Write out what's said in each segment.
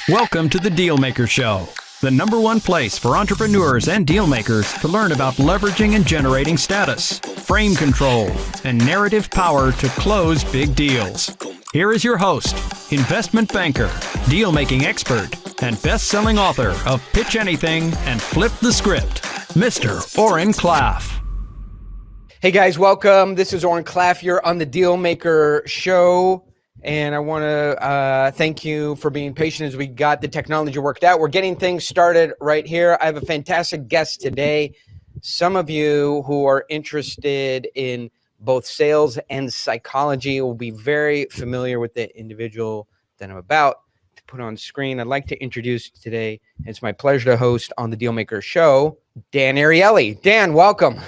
Welcome to the Dealmaker Show, the #1 place for entrepreneurs and dealmakers to learn about leveraging and generating status, frame control, and narrative power to close big deals. Here is your host, investment banker, deal-making expert, and best-selling author of Pitch Anything and Flip the Script, Mr. Oren Klaff. Hey guys, welcome. This is Oren Klaff. You're on the Dealmaker Show. And I want to thank you for being patient as we got the technology worked out. We're getting things started right here. I have a fantastic guest today. Some of you who are interested in both sales and psychology will be very familiar with the individual that I'm about to put on screen. I'd like to introduce today, it's my pleasure to host on the Dealmaker Show, Dan Ariely. Dan, welcome.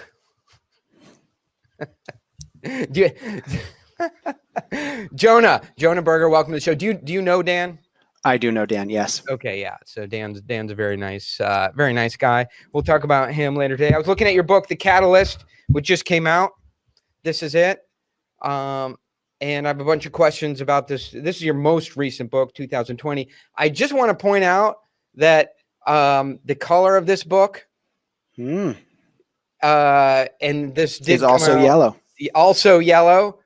Jonah Berger, welcome to the show. Do you know Dan? I do know Dan, yes. Okay, yeah. So Dan's a very nice guy. We'll talk about him later today. I was looking at your book, The Catalyst, which just came out. This is it. And I have a bunch of questions about this. This is your most recent book, 2020. I just want to point out that the color of this book, and this did is also yellow. Also yellow.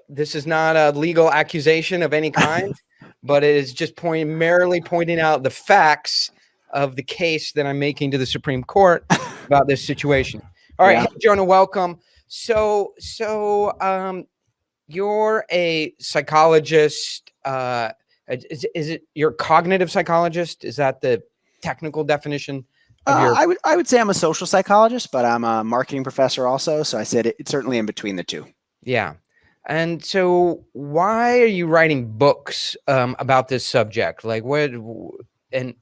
This is not a legal accusation of any kind, but it is just merely pointing out the facts of the case that I'm making to the Supreme Court about this situation. All right, Yeah. Hey, Jonah, welcome. So, you're a psychologist. Is it you're a cognitive psychologist? Is that the technical definition of your? I would say I'm a social psychologist, but I'm a marketing professor also. So I said it's certainly in between the two. Yeah. And so why are you writing books about this subject? Like what, and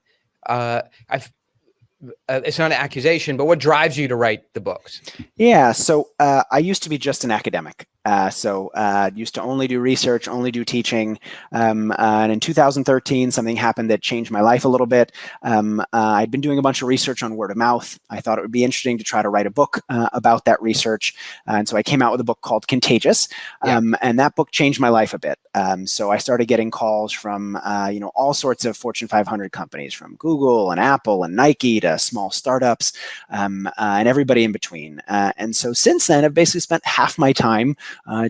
it's not an accusation, but what drives you to write the books? Yeah. So I used to be just an academic. Used to only do research, only do teaching. And in 2013, something happened that changed my life a little bit. I'd been doing a bunch of research on word of mouth. I thought it would be interesting to try to write a book about that research. And so I came out with a book called Contagious. And that book changed my life a bit. So I started getting calls from, all sorts of Fortune 500 companies, from Google and Apple and Nike to small startups, and everybody in between. And so since then, I've basically spent half my time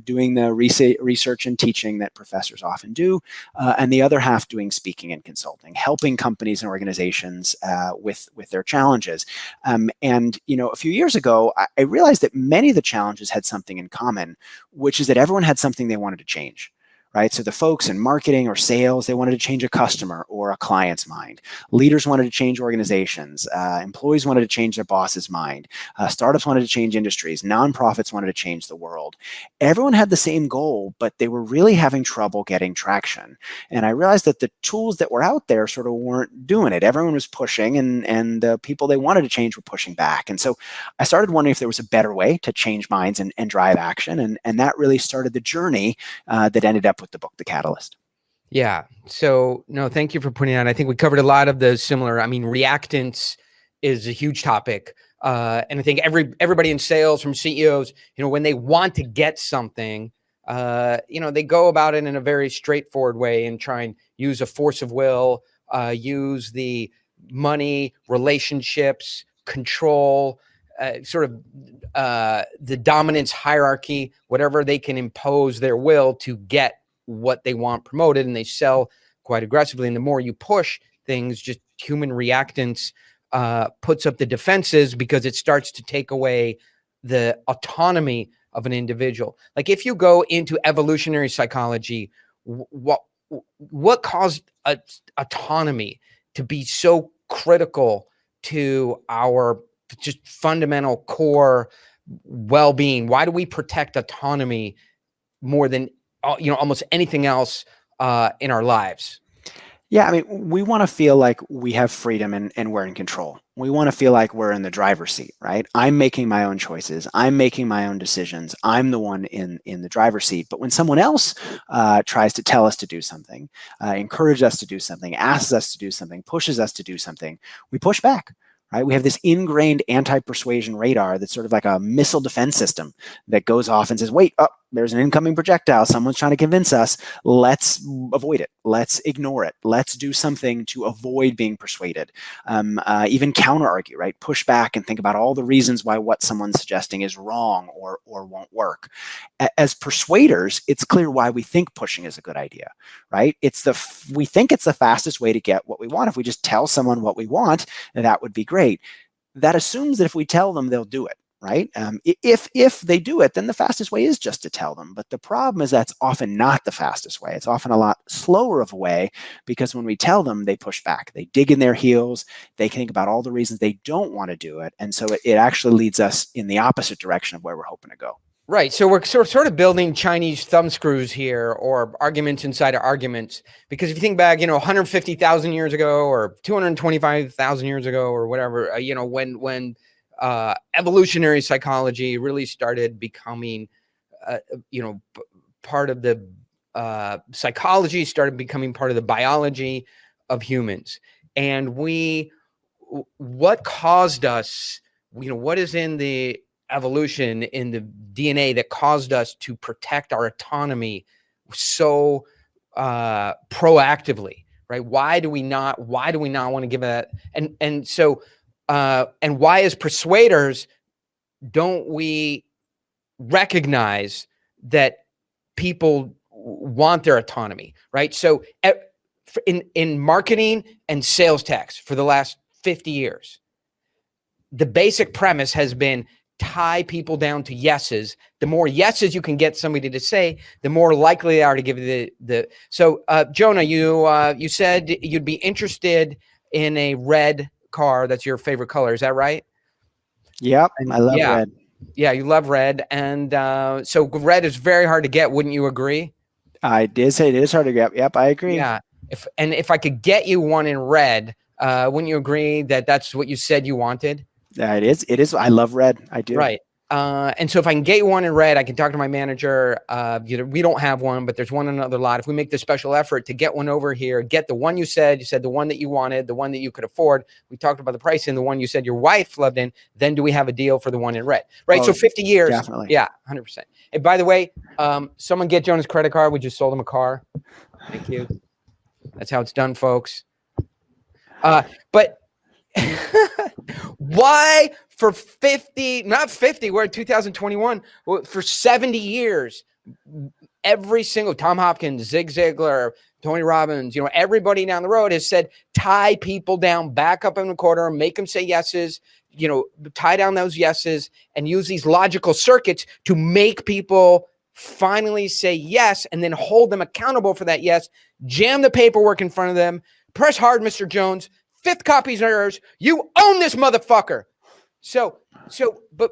doing the research and teaching that professors often do, and the other half doing speaking and consulting, helping companies and organizations with their challenges. And a few years ago, I realized that many of the challenges had something in common, which is that everyone had something they wanted to change. Right. So the folks in marketing or sales, they wanted to change a customer or a client's mind. Leaders wanted to change organizations. Employees wanted to change their boss's mind. Startups wanted to change industries. Nonprofits wanted to change the world. Everyone had the same goal, but they were really having trouble getting traction. And I realized that the tools that were out there sort of weren't doing it. Everyone was pushing, and the people they wanted to change were pushing back. And so I started wondering if there was a better way to change minds and drive action. And that really started the journey that ended up with the book, The Catalyst. Yeah. So no, thank you for pointing out. I think we covered a lot of the similar. I mean, reactance is a huge topic. And I think everybody in sales, from CEOs, when they want to get something, they go about it in a very straightforward way and try and use a force of will, use the money, relationships, control, the dominance hierarchy, whatever they can impose their will to get what they want promoted, and they sell quite aggressively. And the more you push things, just human reactance puts up the defenses because it starts to take away the autonomy of an individual. Like if you go into evolutionary psychology, what caused autonomy to be so critical to our just fundamental core well-being? Why do we protect autonomy more than almost anything else in our lives? Yeah, I mean, we want to feel like we have freedom and we're in control. We want to feel like we're in the driver's seat, right? I'm making my own choices. I'm making my own decisions. I'm the one in the driver's seat. But when someone else tries to tell us to do something, encourage us to do something, asks us to do something, pushes us to do something, we push back. right? We have this ingrained anti-persuasion radar that's sort of like a missile defense system that goes off and says, wait, there's an incoming projectile. Someone's trying to convince us. Let's avoid it. Let's ignore it. Let's do something to avoid being persuaded. Even counter-argue, right? Push back and think about all the reasons why what someone's suggesting is wrong or won't work. As persuaders, it's clear why we think pushing is a good idea, right? We think it's the fastest way to get what we want. If we just tell someone what we want, that would be great. That assumes that if we tell them, they'll do it. Right? If they do it, then the fastest way is just to tell them. But the problem is that's often not the fastest way. It's often a lot slower of a way, because when we tell them, they push back. They dig in their heels. They think about all the reasons they don't want to do it. And so it actually leads us in the opposite direction of where we're hoping to go. Right. So we're sort of building Chinese thumb screws here, or arguments inside of arguments. Because if you think back, 150,000 years ago or 225,000 years ago or whatever, when evolutionary psychology really started becoming, part of the psychology, started becoming part of the biology of humans. And what caused us, what is in the evolution, in the DNA, that caused us to protect our autonomy so proactively, right? Why do we not want to give that? And so, and why, as persuaders, don't we recognize that people want their autonomy, right? So in marketing and sales tax for the last 50 years, the basic premise has been tie people down to yeses. The more yeses you can get somebody to say, the more likely they are to give you the. So Jonah, you said you'd be interested in a red car. That's your favorite color. Is that right? Yep. I love red. Yeah, you love red. And so red is very hard to get. Wouldn't you agree? I did say it is hard to get. Yep, I agree. Yeah. If I could get you one in red, wouldn't you agree that that's what you said you wanted? Yeah, it is. It is. I love red. I do. Right. And so if I can get you one in red, I can talk to my manager. We don't have one, but there's one in another lot. If we make the special effort to get one over here, get the one you said the one that you wanted, the one that you could afford. We talked about the price and the one you said your wife loved in. Then do we have a deal for the one in red? Right. Oh, so 50 years. Definitely. Yeah, 100%. And by the way, someone get Jonah's credit card. We just sold him a car. Thank you. That's how it's done, folks. But why for 50, not 50, we're in 2021, for 70 years, every single Tom Hopkins, Zig Ziglar, Tony Robbins, everybody down the road has said, tie people down, back up in the corner, make them say yeses, tie down those yeses and use these logical circuits to make people finally say yes, and then hold them accountable for that yes, jam the paperwork in front of them, press hard, Mr. Jones, 5th copy's yours. You own this motherfucker. But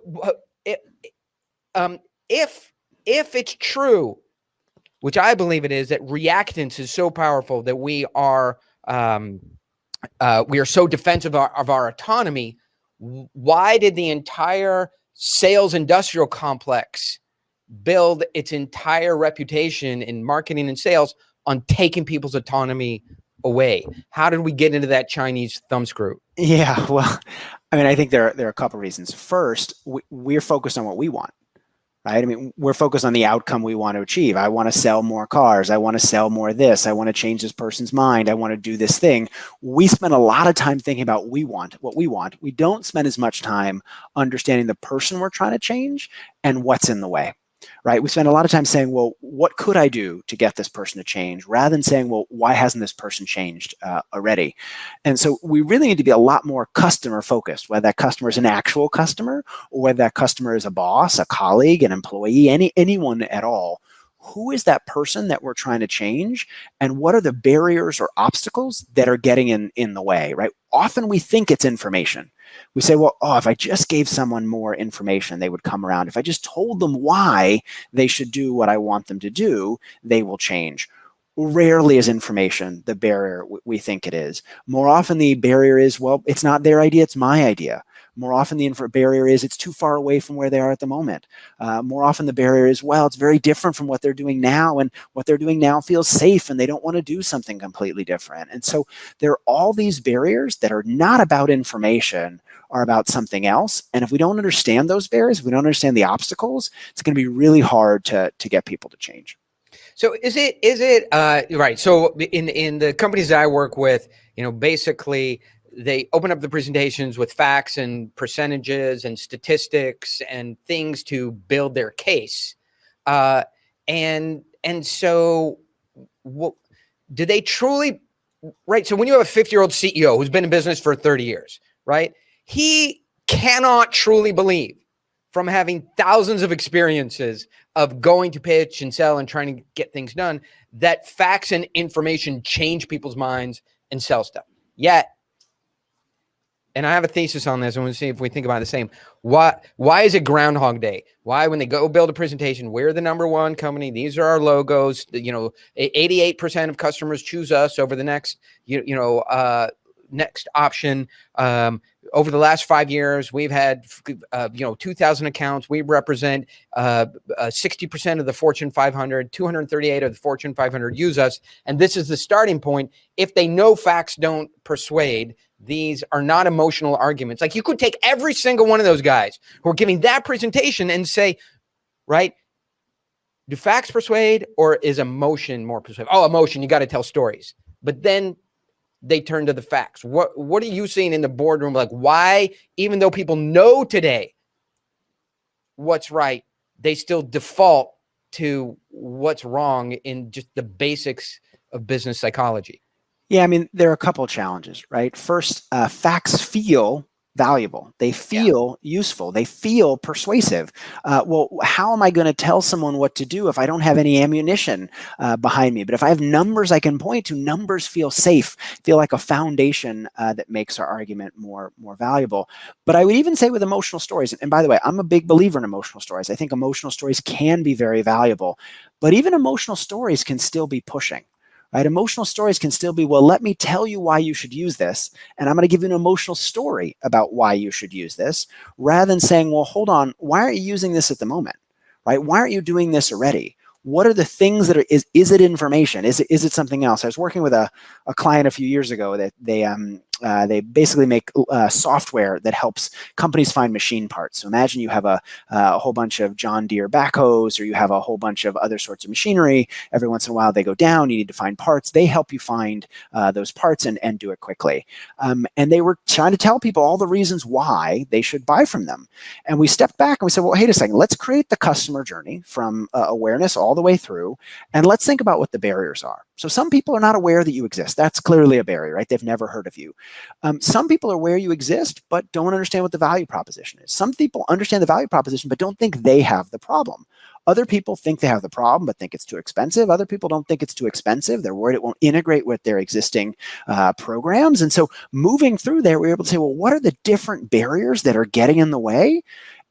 if it's true, which I believe it is, that reactance is so powerful that we are so defensive of our autonomy, why did the entire sales industrial complex build its entire reputation in marketing and sales on taking people's autonomy away? How did we get into that Chinese thumbscrew? Yeah, well, I mean, I think there are a couple of reasons. First, we're focused on what we want, right? I mean, we're focused on the outcome we want to achieve. I want to sell more cars. I want to sell more of this. I want to change this person's mind. I want to do this thing. We spend a lot of time thinking about what we want. We don't spend as much time understanding the person we're trying to change and what's in the way. Right? We spend a lot of time saying, well, what could I do to get this person to change, rather than saying, well, why hasn't this person changed already? And so we really need to be a lot more customer focused, whether that customer is an actual customer or whether that customer is a boss, a colleague, an employee, anyone at all. Who is that person that we're trying to change? And what are the barriers or obstacles that are getting in the way, right? Often we think it's information. We say, well, if I just gave someone more information, they would come around. If I just told them why they should do what I want them to do, they will change. Rarely is information the barrier we think it is. More often the barrier is, well, it's not their idea, it's my idea. More often the barrier is it's too far away from where they are at the moment. More often the barrier is, well, it's very different from what they're doing now, and what they're doing now feels safe and they don't want to do something completely different. And so there are all these barriers that are not about information, are about something else. And if we don't understand those barriers, if we don't understand the obstacles, it's going to be really hard to get people to change. So is it right? So in the companies that I work with, basically they open up the presentations with facts and percentages and statistics and things to build their case. And so do they truly, right? So when you have a 50-year-old CEO who's been in business for 30 years, right? He cannot truly believe, from having thousands of experiences of going to pitch and sell and trying to get things done, that facts and information change people's minds and sell stuff. Yet, and I have a thesis on this, and we'll see if we think about the same. Why is it Groundhog Day? Why, when they go build a presentation, we're the number one company, these are our logos, 88% of customers choose us over the next, next option. Over the last 5 years, we've had, 2,000 accounts. We represent 60% of the Fortune 500, 238 of the Fortune 500 use us. And this is the starting point. If they know facts don't persuade, these are not emotional arguments. Like, you could take every single one of those guys who are giving that presentation and say, right, do facts persuade, or is emotion more persuasive? Oh, emotion, you got to tell stories. But then they turn to the facts. What are you seeing in the boardroom? Like, why, even though people know today what's right, they still default to what's wrong in just the basics of business psychology? Yeah, I mean, there are a couple of challenges, right? First, facts feel valuable. They feel useful. They feel persuasive. Well, how am I going to tell someone what to do if I don't have any ammunition behind me? But if I have numbers I can point to, numbers feel safe, feel like a foundation that makes our argument more valuable. But I would even say with emotional stories, and by the way, I'm a big believer in emotional stories. I think emotional stories can be very valuable, but even emotional stories can still be pushing. Right? Emotional stories can still be, well, let me tell you why you should use this, and I'm going to give you an emotional story about why you should use this, rather than saying, well, hold on, why aren't you using this at the moment? Right? Why aren't you doing this already? What are the things that are, is it information? Is it something else? I was working with a client a few years ago that they basically make software that helps companies find machine parts. So imagine you have a whole bunch of John Deere backhoes, or you have a whole bunch of other sorts of machinery. Every once in a while they go down, you need to find parts. They help you find those parts and do it quickly. And they were trying to tell people all the reasons why they should buy from them. And we stepped back and we said, well, wait a second, let's create the customer journey from awareness all the way through, and let's think about what the barriers are. So some people are not aware that you exist. That's clearly a barrier, right? They've never heard of you. Some people are aware you exist, but don't understand what the value proposition is. Some people understand the value proposition, but don't think they have the problem. Other people think they have the problem, but think it's too expensive. Other people don't think it's too expensive. They're worried it won't integrate with their existing programs. And so moving through there, we're able to say, well, what are the different barriers that are getting in the way?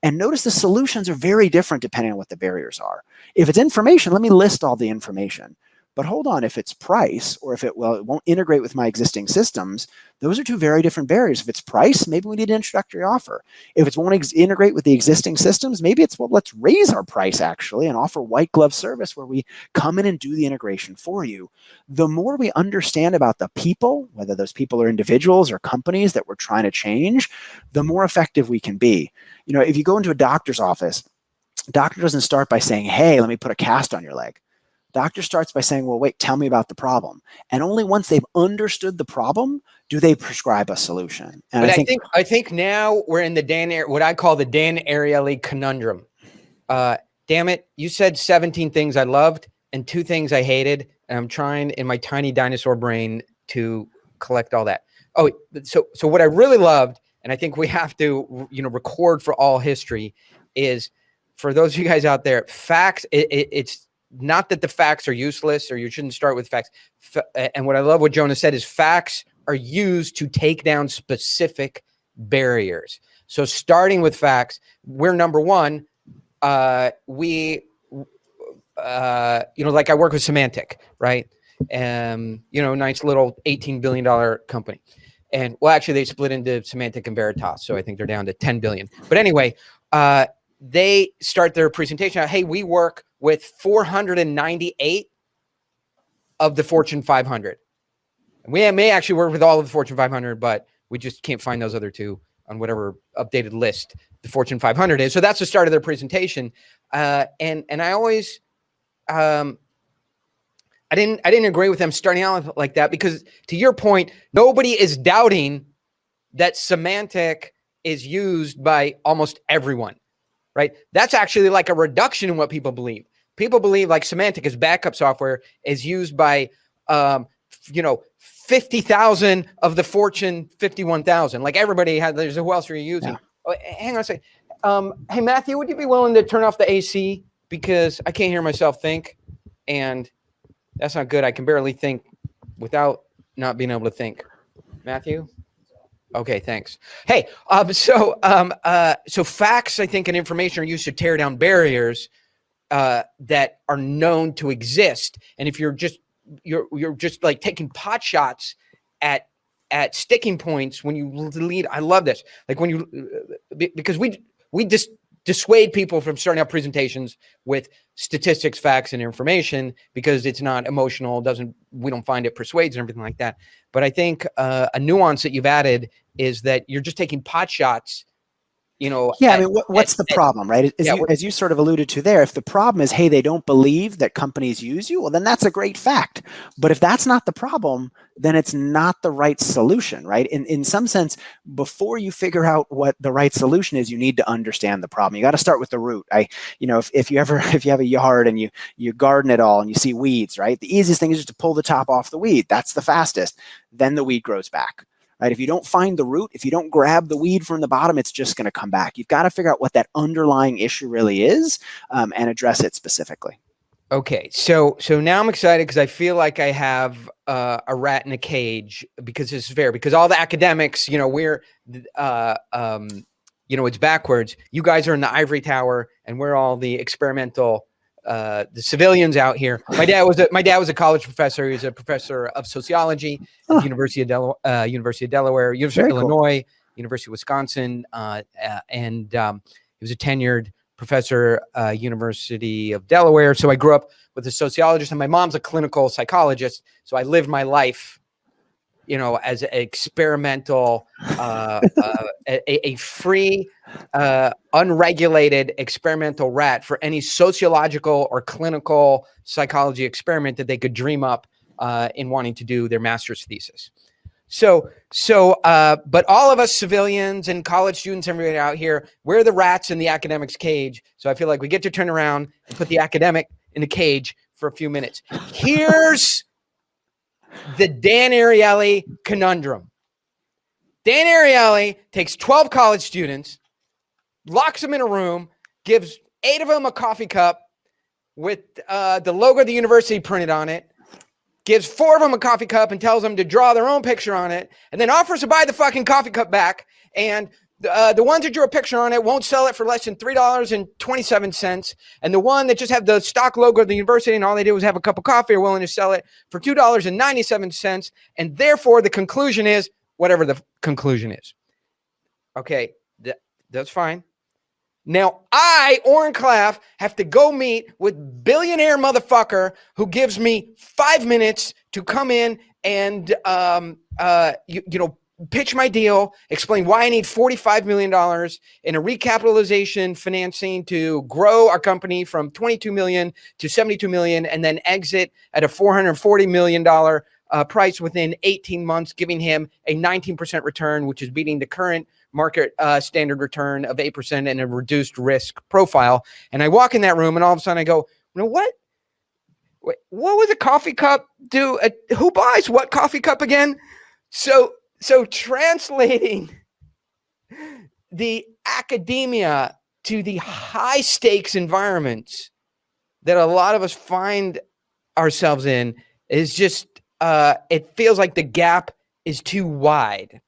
And notice the solutions are very different depending on what the barriers are. If it's information, let me list all the information. But hold on, if it's price, or if it won't integrate with my existing systems, those are two very different barriers. If it's price, maybe we need an introductory offer. If it won't integrate with the existing systems, maybe it's, well, let's raise our price actually and offer white glove service where we come in and do the integration for you. The more we understand about the people, whether those people are individuals or companies that we're trying to change, the more effective we can be. If you go into a doctor's office, doctor doesn't start by saying, hey, let me put a cast on your leg. Doctor starts by saying, well, wait, tell me about the problem. And only once they've understood the problem do they prescribe a solution. And but I think now we're in the what I call the Dan Ariely conundrum. Damn it, you said 17 things I loved and 2 things I hated, and I'm trying in my tiny dinosaur brain to collect all that. Oh, so what I really loved, and I think we have to record for all history, is for those of you guys out there, facts. It's not that the facts are useless or you shouldn't start with facts. And what I love what Jonah said is facts are used to take down specific barriers. So starting with facts, we're number one. Like I work with semantic, right? Nice little $18 billion company. And well, actually they split into Semantic and Veritas. So I think they're down to 10 billion. But anyway, they start their presentation. Hey, we work with 498 of the Fortune 500. We may actually work with all of the Fortune 500, but we just can't find those other two on whatever updated list the Fortune 500 is. So that's the start of their presentation. And I always, I didn't agree with them starting out like that, because to your point, nobody is doubting that semantic is used by almost everyone, right? That's actually like a reduction in what people believe. People believe like semantic as backup software is used by, 50,000 of the Fortune 51,000. Like everybody had, there's who else are you using? Yeah. Oh, hang on a second. Hey, Matthew, would you be willing to turn off the AC? Because I can't hear myself think, and that's not good. I can barely think without not being able to think. Matthew? Okay, thanks. Hey, so facts, I think, and information are used to tear down barriers that are known to exist. And if you're just like taking pot shots at sticking points when you lead. I love this. Like when you, because we just dissuade people from starting out presentations with statistics, facts, and information because it's not emotional. We don't find it persuades and everything like that. But I think a nuance that you've added is that you're just taking pot shots. Yeah, what's the problem, right? As you sort of alluded to there, if the problem is, hey, they don't believe that companies use you, well, then that's a great fact. But if that's not the problem, then it's not the right solution, right? In some sense, before you figure out what the right solution is, you need to understand the problem. You got to start with the root. If you have a yard and you garden it all and you see weeds, right? The easiest thing is just to pull the top off the weed. That's the fastest. Then the weed grows back. Right? If you don't find the root, if you don't grab the weed from the bottom, it's just going to come back. You've got to figure out what that underlying issue really is and address it specifically. Okay, so now I'm excited because I feel like I have a rat in a cage, because this is fair. Because all the academics, we're, it's backwards. You guys are in the ivory tower, and we're all the experimental. The civilians out here. My dad was a college professor. He was a professor of sociology at the University of Delaware, University of Illinois, University of Wisconsin, and he was a tenured professor, University of Delaware. So I grew up with a sociologist, and my mom's a clinical psychologist. So I lived my life, as an experimental, a free, unregulated experimental rat for any sociological or clinical psychology experiment that they could dream up in wanting to do their master's thesis. But all of us civilians and college students, everybody out here, we're the rats in the academic's cage. So I feel like we get to turn around and put the academic in the cage for a few minutes. Here's the Dan Ariely conundrum. Dan Ariely takes 12 college students, locks them in a room, gives 8 of them a coffee cup with the logo of the university printed on it, gives 4 of them a coffee cup and tells them to draw their own picture on it, and then offers to buy the fucking coffee cup back. And the ones that drew a picture on it won't sell it for less than $3.27. And the one that just had the stock logo of the university and all they did was have a cup of coffee are willing to sell it for $2.97. And therefore, the conclusion is whatever the conclusion is. Okay, that's fine. Now, I, Oren Klaff, have to go meet with billionaire motherfucker who gives me 5 minutes to come in and, pitch my deal, explain why I need $45 million in a recapitalization financing to grow our company from 22 million to 72 million, and then exit at a $440 million price within 18 months, giving him a 19% return, which is beating the current market standard return of 8% and a reduced risk profile. And I walk in that room and all of a sudden I go, what would a coffee cup do? Who buys what coffee cup again? So translating the academia to the high stakes environments that a lot of us find ourselves in is just, it feels like the gap is too wide.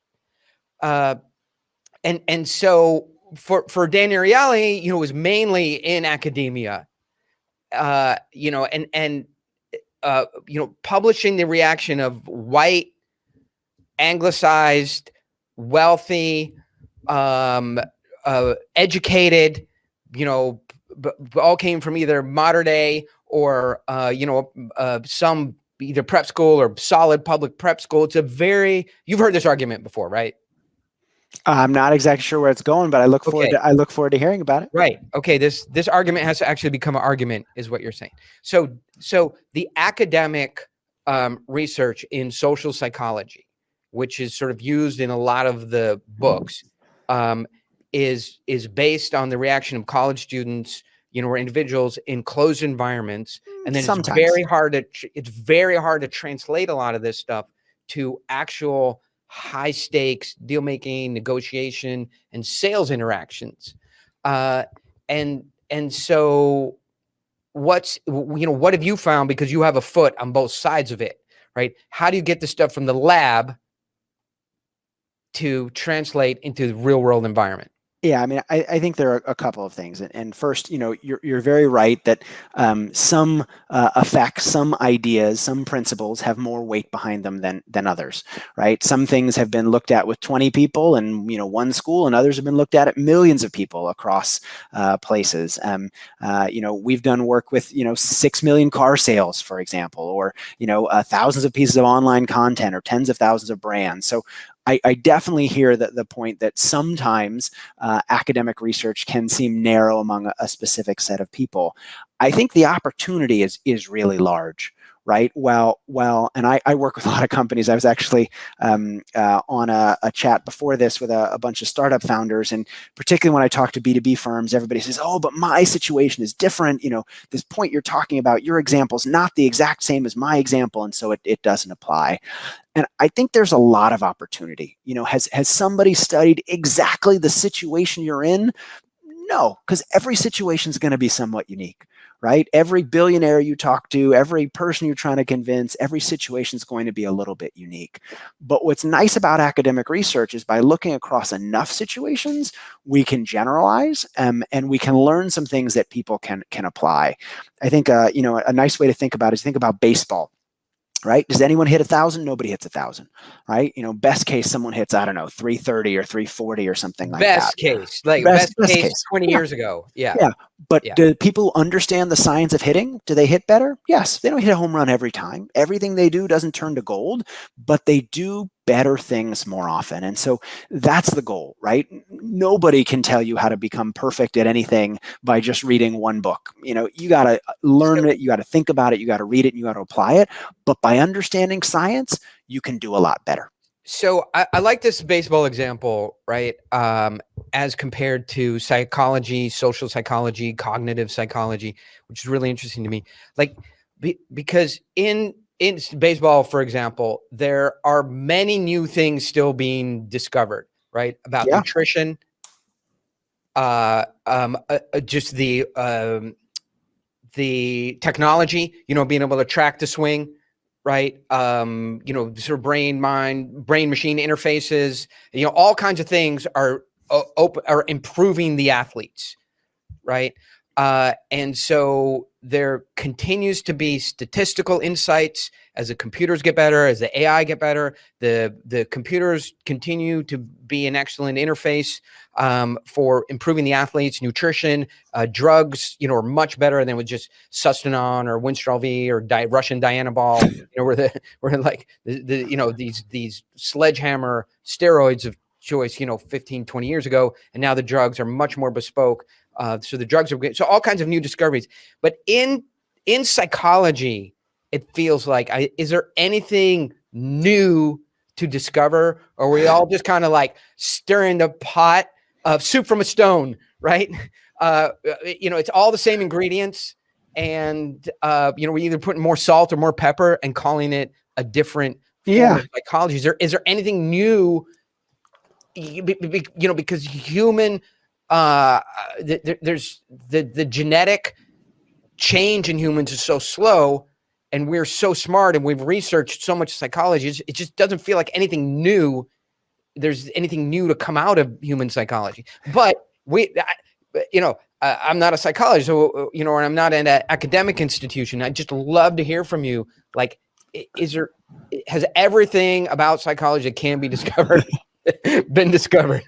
And so for Dan Ariely, it was mainly in academia, and publishing the reaction of white, anglicized, wealthy, educated, all came from either modern day or, some either prep school or solid public prep school. You've heard this argument before, right? I'm not exactly sure where it's going, but I look forward to hearing about it. Right. Okay. This argument has to actually become an argument, is what you're saying. So the academic research in social psychology, which is sort of used in a lot of the books, is based on the reaction of college students, or individuals in closed environments, and then Sometimes. it's very hard to translate a lot of this stuff to actual high stakes deal making, negotiation, and sales interactions. And so what have you found? Because you have a foot on both sides of it, right? How do you get the stuff from the lab to translate into the real world environment? Yeah, I mean, I think there are a couple of things. And first, you're very right that some effects, some ideas, some principles have more weight behind them than others, right? Some things have been looked at with 20 people in one school, and others have been looked at millions of people across places. We've done work with 6 million car sales, for example, or thousands of pieces of online content, or tens of thousands of brands. So I definitely hear the point that sometimes academic research can seem narrow among a specific set of people. I think the opportunity is really large, right? Well, and I work with a lot of companies. I was actually on a chat before this with a bunch of startup founders, and particularly when I talk to B2B firms, everybody says, "Oh, but my situation is different. This point you're talking about, your example is not the exact same as my example, and so it doesn't apply." And I think there's a lot of opportunity. Has somebody studied exactly the situation you're in? No, because every situation is going to be somewhat unique, right? Every billionaire you talk to, every person you're trying to convince, every situation is going to be a little bit unique. But what's nice about academic research is by looking across enough situations, we can generalize and we can learn some things that people can apply. I think a nice way to think about it is think about baseball. Right? Does anyone hit 1,000? Nobody hits 1,000, right? Best case, someone hits, I don't know, 330 or 340 or something like that. Best case, best case 20 years ago. Yeah. But do people understand the science of hitting? Do they hit better? Yes. They don't hit a home run every time. Everything they do doesn't turn to gold, but they do better things more often. And so that's the goal, right? Nobody can tell you how to become perfect at anything by just reading one book. You got to learn it, you got to think about it, you got to read it, and you got to apply it. But by understanding science, you can do a lot better. So I like this baseball example, right? As compared to psychology, social psychology, cognitive psychology, which is really interesting to me. Because in baseball, for example, there are many new things still being discovered, right? About nutrition, just the technology, being able to track the swing, right? Sort of brain machine interfaces, all kinds of things are improving the athletes, right? And so there continues to be statistical insights as the computers get better, as the AI get better, the computers continue to be an excellent interface for improving the athletes. Nutrition, drugs, are much better than with just Sustanon or Winstrol V or Russian Dianabol, where like these sledgehammer steroids of choice, 15, 20 years ago, and now the drugs are much more bespoke. So the drugs are good. So all kinds of new discoveries. But in psychology, it feels like, is there anything new to discover? Or are we all just kind of like stirring the pot of soup from a stone, right? It's all the same ingredients. And, we're either putting more salt or more pepper and calling it a different form of psychology. Is there anything new? Because human... there's the genetic change in humans is so slow, and we're so smart, and we've researched so much psychology. It just doesn't feel like anything new. There's anything new to come out of human psychology. But I'm not a psychologist, so, you know, or I'm not in an academic institution. I'd just love to hear from you. Like, has everything about psychology that can be discovered been discovered?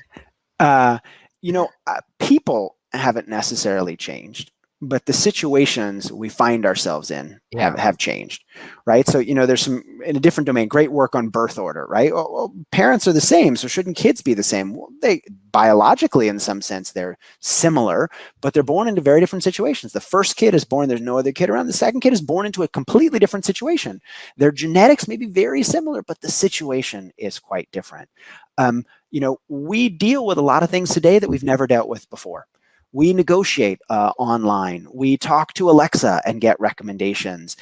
People haven't necessarily changed, but the situations we find ourselves in have changed, right? So, there's some in a different domain, great work on birth order, right? Well, parents are the same, so shouldn't kids be the same? Well, they biologically, in some sense, they're similar, but they're born into very different situations. The first kid is born, there's no other kid around. The second kid is born into a completely different situation. Their genetics may be very similar, but the situation is quite different. We deal with a lot of things today that we've never dealt with before. We negotiate online. We talk to Alexa and get recommendations.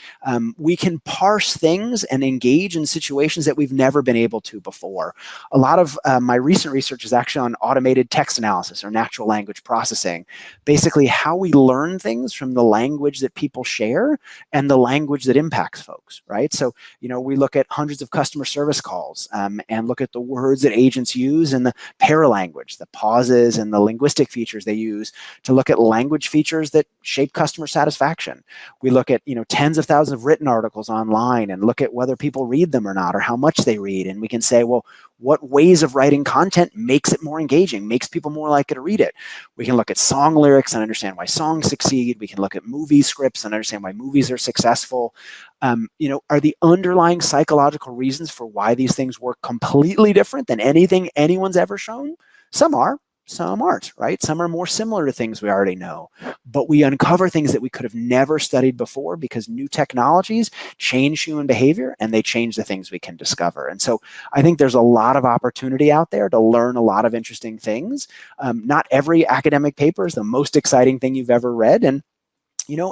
We can parse things and engage in situations that we've never been able to before. A lot of my recent research is actually on automated text analysis or natural language processing. Basically, how we learn things from the language that people share and the language that impacts folks, right? So, we look at hundreds of customer service calls and look at the words that agents use and the paralanguage, the pauses and the linguistic features they use to look at language features that shape customer satisfaction. We look at, tens of thousands of written articles online and look at whether people read them or not, or how much they read. And we can say, well, what ways of writing content makes it more engaging, makes people more likely to read it. We can look at song lyrics and understand why songs succeed. We can look at movie scripts and understand why movies are successful. Are the underlying psychological reasons for why these things work completely different than anything anyone's ever shown? Some are. Some aren't, right? Some are more similar to things we already know, but we uncover things that we could have never studied before because new technologies change human behavior and they change the things we can discover. And so I think there's a lot of opportunity out there to learn a lot of interesting things. Not every academic paper is the most exciting thing you've ever read. And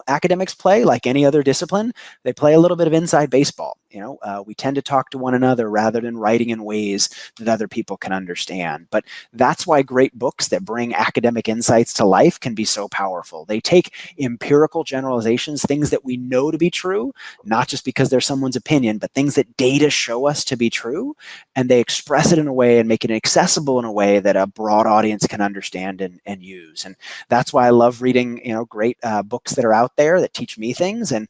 academics play like any other discipline. They play a little bit of inside baseball. We tend to talk to one another rather than writing in ways that other people can understand. But that's why great books that bring academic insights to life can be so powerful. They take empirical generalizations, things that we know to be true, not just because they're someone's opinion, but things that data show us to be true, and they express it in a way and make it accessible in a way that a broad audience can understand and use. And that's why I love reading, great books that are out there that teach me things. And,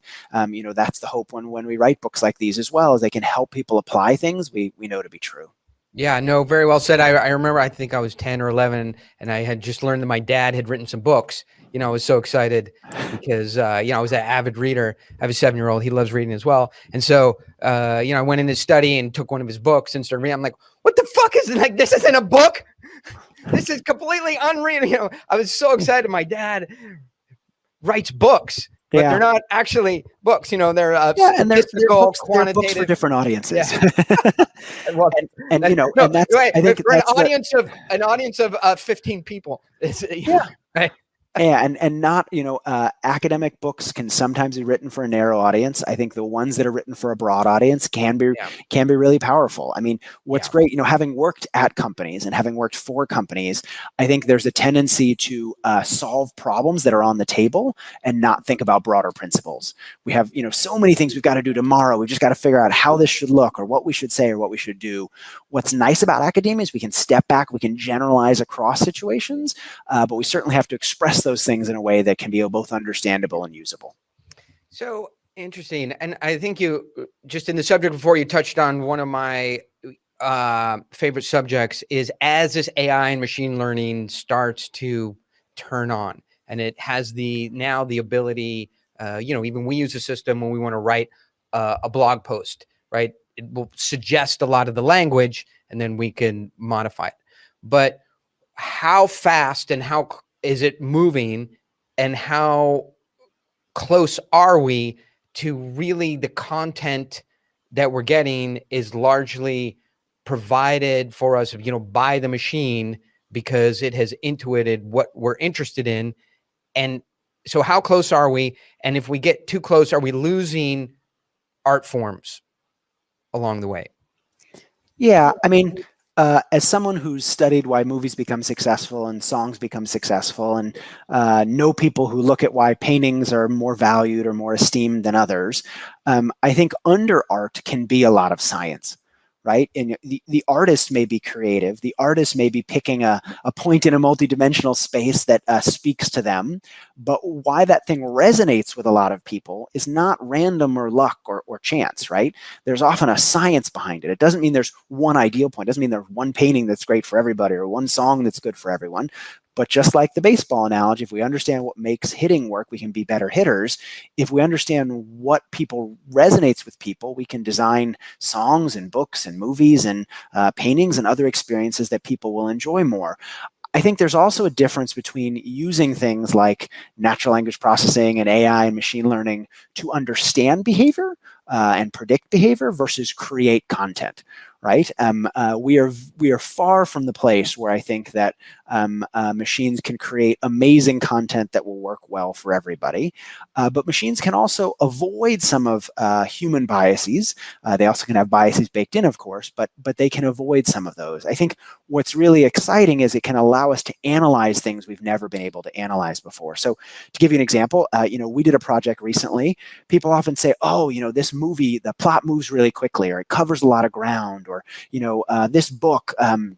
that's the hope when we write books like these as well, is they can help people apply things we know to be true. Yeah, no, very well said. I remember, I think I was 10 or 11 and I had just learned that my dad had written some books. I was so excited because, I was an avid reader. I have a 7-year-old. He loves reading as well. And so, I went in his study and took one of his books and started reading. I'm like, what the fuck is it? Like, this isn't a book. This is completely unreal. I was so excited. My dad writes books, but they're not actually books. They're and they're books, quantitative. They're books for different audiences. Yeah. Well, and that's right. I think for an audience of 15 people. Right. Yeah, and not, academic books can sometimes be written for a narrow audience. I think the ones that are written for a broad audience can be really powerful. I mean, what's great, having worked at companies and having worked for companies, I think there's a tendency to solve problems that are on the table and not think about broader principles. We have, so many things we've got to do tomorrow. We've just got to figure out how this should look or what we should say or what we should do. What's nice about academia is we can step back, we can generalize across situations, but we certainly have to express those things in a way that can be both understandable and usable. So interesting. And I think you just in the subject before, you touched on one of my favorite subjects is as this AI and machine learning starts to turn on and it has the ability, even we use a system when we want to write a blog post, right? It will suggest a lot of the language and then we can modify it. But how fast and how is it moving and how close are we to really the content that we're getting is largely provided for us, by the machine because it has intuited what we're interested in. And so how close are we? And if we get too close, are we losing art forms along the way? Yeah, I mean, as someone who's studied why movies become successful and songs become successful and know people who look at why paintings are more valued or more esteemed than others, I think under art can be a lot of science, right? And the artist may be creative. The artist may be picking a point in a multidimensional space that speaks to them. But why that thing resonates with a lot of people is not random or luck or chance, right? There's often a science behind it. It doesn't mean there's one ideal point. It doesn't mean there's one painting that's great for everybody or one song that's good for everyone. But just like the baseball analogy, if we understand what makes hitting work, we can be better hitters. If we understand what people resonates with people, we can design songs and books and movies and paintings and other experiences that people will enjoy more. I think there's also a difference between using things like natural language processing and AI and machine learning to understand behavior and predict behavior versus create content, right? We are far from the place where I think that machines can create amazing content that will work well for everybody. But machines can also avoid some of human biases. They also can have biases baked in, of course, but they can avoid some of those. I think what's really exciting is it can allow us to analyze things we've never been able to analyze before. So to give you an example, we did a project recently. People often say, oh, this movie, the plot moves really quickly, or it covers a lot of ground, or this book went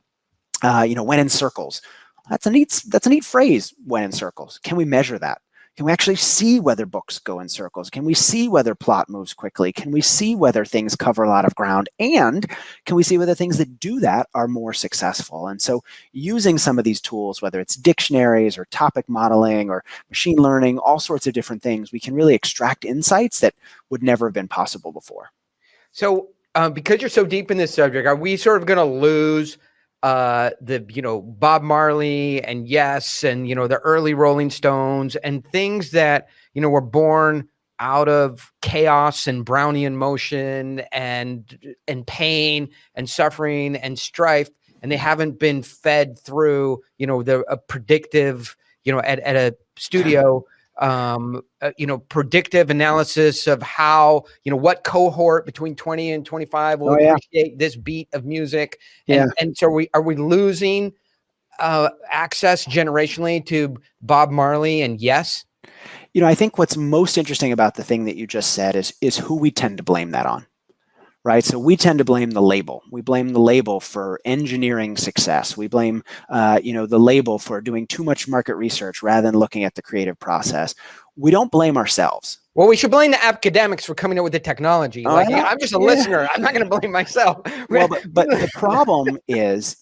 in circles. That's a neat phrase, went in circles. Can we measure that? Can we actually see whether books go in circles? Can we see whether plot moves quickly? Can we see whether things cover a lot of ground? And can we see whether things that do that are more successful? And so using some of these tools, whether it's dictionaries or topic modeling or machine learning, all sorts of different things, we can really extract insights that would never have been possible before. So because you're so deep in this subject, are we sort of going to lose Bob Marley and Yes and the early Rolling Stones and things that were born out of chaos and Brownian motion and pain and suffering and strife, and they haven't been fed through a predictive at a studio predictive analysis of how, what cohort between 20 and 25 will appreciate this beat of music. And so are we losing access generationally to Bob Marley and Yes? I think what's most interesting about the thing that you just said is who we tend to blame that on. Right. So we tend to blame the label. We blame the label for engineering success. We blame, the label for doing too much market research rather than looking at the creative process. We don't blame ourselves. Well, we should blame the academics for coming up with the technology. I'm just a listener. I'm not going to blame myself. Well, but the problem is,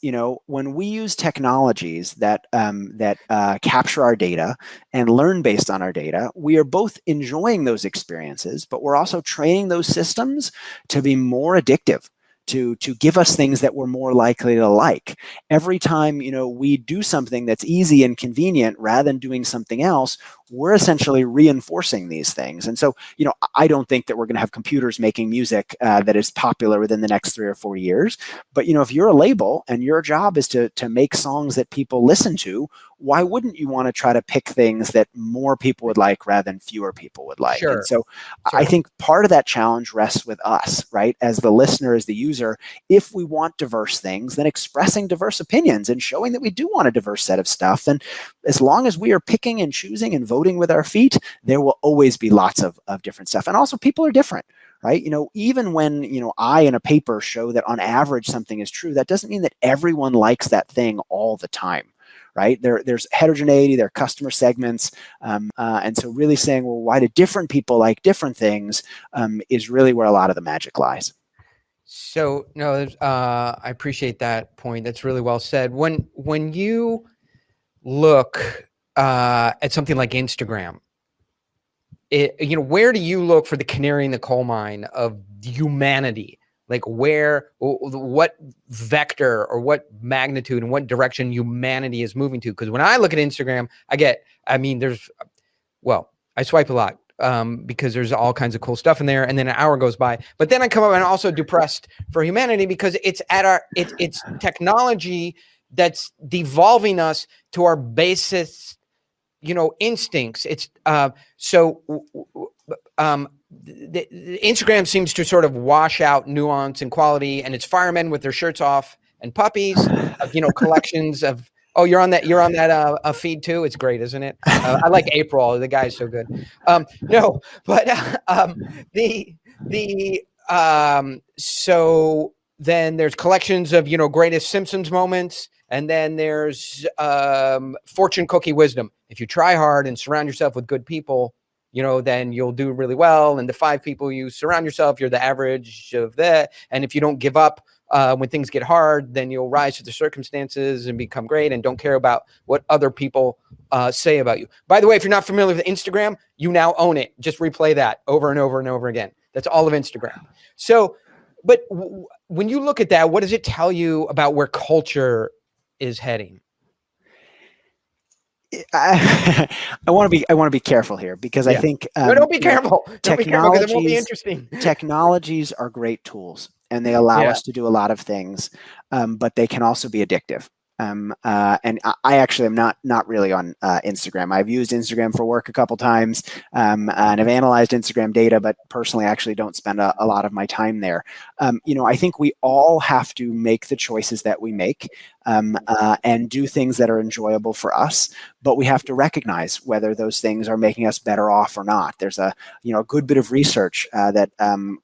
when we use technologies that capture our data and learn based on our data, we are both enjoying those experiences, but we're also training those systems to be more addictive, to give us things that we're more likely to like. Every time, we do something that's easy and convenient rather than doing something else, we're essentially reinforcing these things. And so, I don't think that we're going to have computers making music that is popular within the next 3 or 4 years. But, if you're a label and your job is to make songs that people listen to, why wouldn't you want to try to pick things that more people would like rather than fewer people would like? Sure. And so I think part of that challenge rests with us, right? As the listener, as the user, if we want diverse things, then expressing diverse opinions and showing that we do want a diverse set of stuff. And as long as we are picking and choosing and voting with our feet, there will always be lots of different stuff. And also people are different. Right. Even when, I in a paper show that on average something is true, that doesn't mean that everyone likes that thing all the time. Right. There's heterogeneity, there are customer segments. And so really saying, well, why do different people like different things is really where a lot of the magic lies. So, no, I appreciate that point. That's really well said. When you look at something like Instagram, where do you look for the canary in the coal mine of humanity? Like what vector or what magnitude and what direction humanity is moving to? Because when I look at Instagram, I swipe a lot because there's all kinds of cool stuff in there, and then an hour goes by. But then I come up and I'm also depressed for humanity because it's it's technology that's devolving us to our basis, instincts. It's the Instagram seems to sort of wash out nuance and quality, and it's firemen with their shirts off and puppies, collections of. Oh, you're on that feed too. It's great, isn't it? I like April. The guy's so good. So then there's collections of, greatest Simpsons moments. And then there's fortune cookie wisdom. If you try hard and surround yourself with good people, then you'll do really well. And the 5 people you surround yourself, you're the average of that. And if you don't give up when things get hard, then you'll rise to the circumstances and become great and don't care about what other people say about you. By the way, if you're not familiar with Instagram, you now own it. Just replay that over and over and over again. That's all of Instagram. So, but when you look at that, what does it tell you about where culture is heading? I want to be careful here because I think no, don't be careful. Don't be careful because it won't be interesting. Technologies are great tools and they allow us to do a lot of things, but they can also be addictive. And I actually am not really on Instagram. I've used Instagram for work a couple times, and I've analyzed Instagram data, but personally, I actually don't spend a lot of my time there. I think we all have to make the choices that we make and do things that are enjoyable for us, but we have to recognize whether those things are making us better off or not. There's a good bit of research that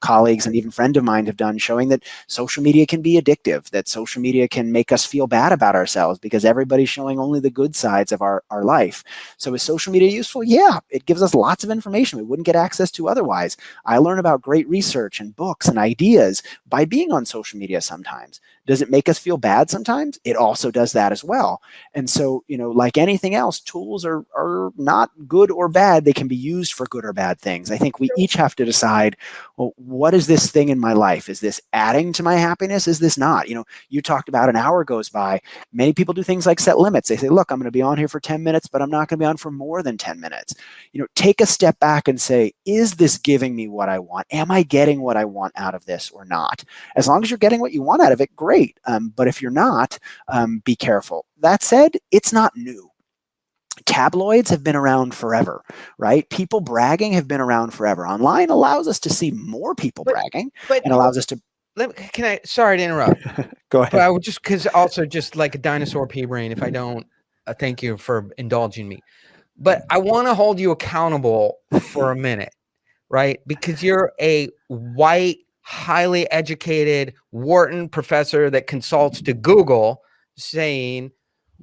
colleagues and even friend of mine have done showing that social media can be addictive, that social media can make us feel bad about ourselves because everybody's showing only the good sides of our life. So is social media useful? Yeah, it gives us lots of information we wouldn't get access to otherwise. I learn about great research and books and ideas by being on social media sometimes. Does it make us feel bad sometimes? It also does that as well. And so, like anything else, tools are not good or bad. They can be used for good or bad things. I think we each have to decide, well, what is this thing in my life? Is this adding to my happiness? Is this not? You talked about an hour goes by. Many people do things like set limits. They say, look, I'm going to be on here for 10 minutes, but I'm not going to be on for more than 10 minutes. Take a step back and say, is this giving me what I want? Am I getting what I want out of this or not? As long as you're getting what you want out of it, great. But if you're not, be careful. That said, it's not new. Tabloids have been around forever, right? People bragging have been around forever. Online allows us to see more people bragging and allows us to. Sorry to interrupt. Go ahead. But I would because also just like a dinosaur pea brain, if I don't, thank you for indulging me. But I want to hold you accountable for a minute, right? Because you're a white, highly educated Wharton professor that consults to Google saying,